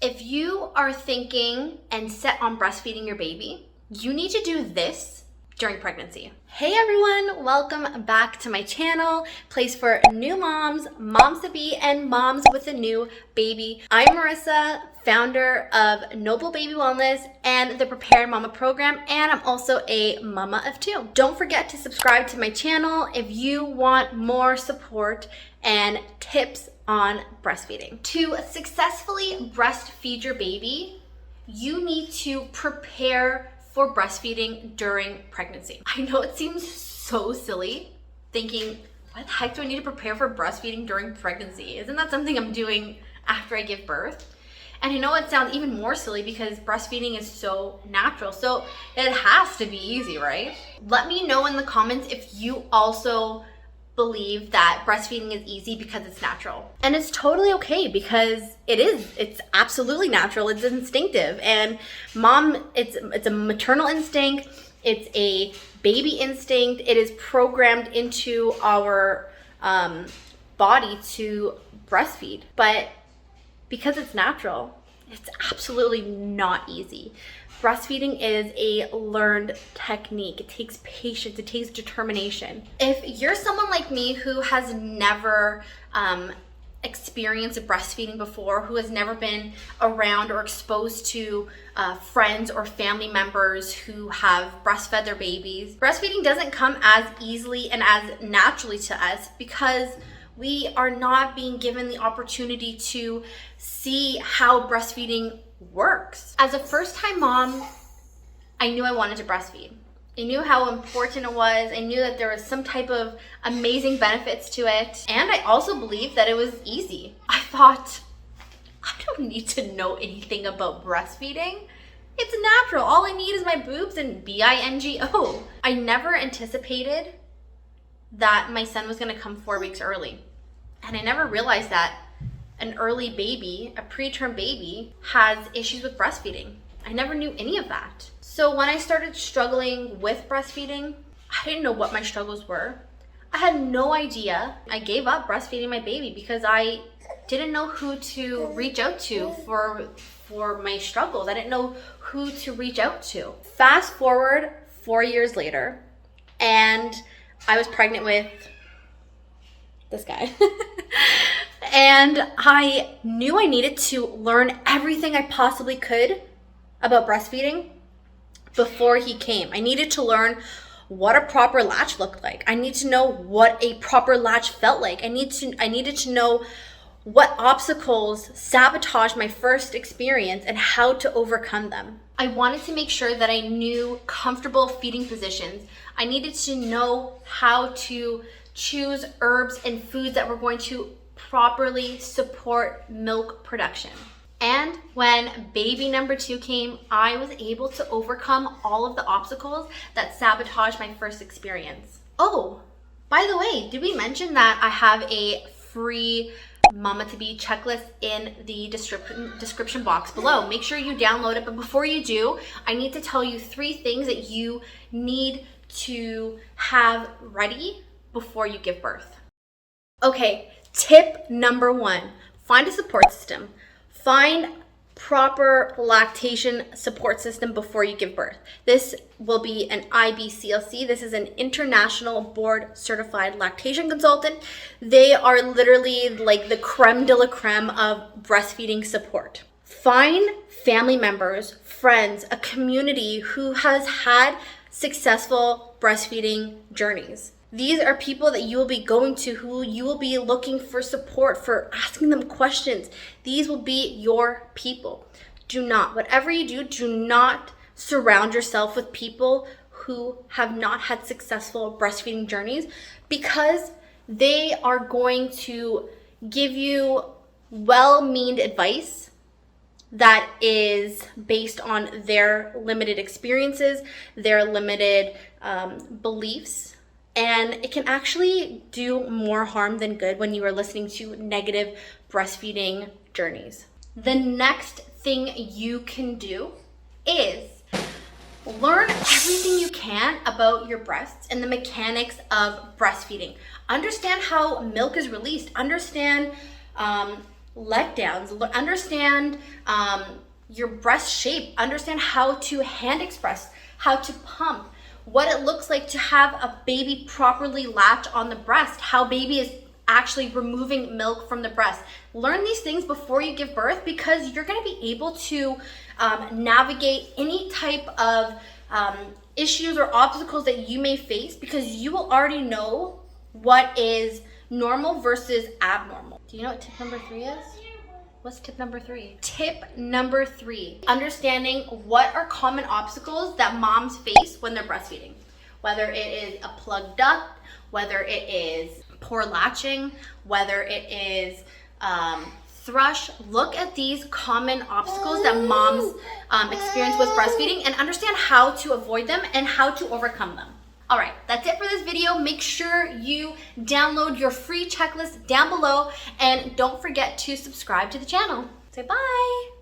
If you are thinking and set on breastfeeding your baby, you need to do this during pregnancy. Hey everyone, welcome back to my channel, place for new moms, moms to be, and moms with a new baby. I'm Marissa, founder of Noble Baby Wellness and the Prepared Mama program, and I'm also a mama of two. Don't forget to subscribe to my channel if you want more support and tips on breastfeeding. To successfully breastfeed your baby, you need to prepare for breastfeeding during pregnancy. I know it seems so silly thinking, why the heck do I need to prepare for breastfeeding during pregnancy? Isn't that something I'm doing after I give birth? And I know it sounds even more silly because breastfeeding is so natural, so it has to be easy, right? Let me know in the comments if you also believe that breastfeeding is easy because it's natural. And it's totally okay because it's absolutely natural, it's instinctive. And mom, it's a maternal instinct, it's a baby instinct, it is programmed into our body to breastfeed. But because it's natural, it's absolutely not easy. Breastfeeding is a learned technique. It takes patience, it takes determination. If you're someone like me who has never experienced breastfeeding before, who has never been around or exposed to friends or family members who have breastfed their babies, breastfeeding doesn't come as easily and as naturally to us because we are not being given the opportunity to see how breastfeeding works. As a first-time mom, I knew I wanted to breastfeed. I knew how important it was. I knew that there was some type of amazing benefits to it. And I also believed that it was easy. I thought, I don't need to know anything about breastfeeding. It's natural. All I need is my boobs and B-I-N-G-O. I never anticipated that my son was gonna come 4 weeks early. And I never realized that an early baby, a preterm baby, has issues with breastfeeding. I never knew any of that. So when I started struggling with breastfeeding, I didn't know what my struggles were. I had no idea. I gave up breastfeeding my baby because I didn't know who to reach out to for my struggles. I didn't know who to reach out to. Fast forward 4 years later, and I was pregnant with this guy. And I knew I needed to learn everything I possibly could about breastfeeding before he came. I needed to learn what a proper latch looked like. I need to know what a proper latch felt like. I needed to know what obstacles sabotaged my first experience and how to overcome them. I wanted to make sure that I knew comfortable feeding positions. I needed to know how to choose herbs and foods that were going to properly support milk production. And when baby number 2 came, I was able to overcome all of the obstacles that sabotaged my first experience. Oh, by the way, did we mention that I have a free Mama to Be checklist in the description box below? Make sure you download it, but before you do, I need to tell you 3 things that you need to have ready before you give birth. Okay, tip number 1, find a support system. Find proper lactation support system before you give birth. This will be an IBCLC. This is an international board certified lactation consultant. They are literally like the creme de la creme of breastfeeding support. Find family members, friends, a community who has had successful breastfeeding journeys. These are people that you will be going to, who you will be looking for support, for asking them questions. These will be your people. Whatever you do, do not surround yourself with people who have not had successful breastfeeding journeys, because they are going to give you well-meaned advice that is based on their limited experiences, their limited beliefs. And it can actually do more harm than good when you are listening to negative breastfeeding journeys. The next thing you can do is learn everything you can about your breasts and the mechanics of breastfeeding. Understand how milk is released. Understand letdowns, understand your breast shape, understand how to hand express, how to pump, what it looks like to have a baby properly latch on the breast, how baby is actually removing milk from the breast. Learn these things before you give birth, because you're going to be able to navigate any type of issues or obstacles that you may face, because you will already know what is normal versus abnormal. Do you know what tip number 3 is? What's tip number 3? Tip number 3, understanding what are common obstacles that moms face when they're breastfeeding. Whether it is a plugged duct, whether it is poor latching, whether it is thrush. Look at these common obstacles that moms experience with breastfeeding and understand how to avoid them and how to overcome them. All right, that's it for this video. Make sure you download your free checklist down below, and don't forget to subscribe to the channel. Say bye.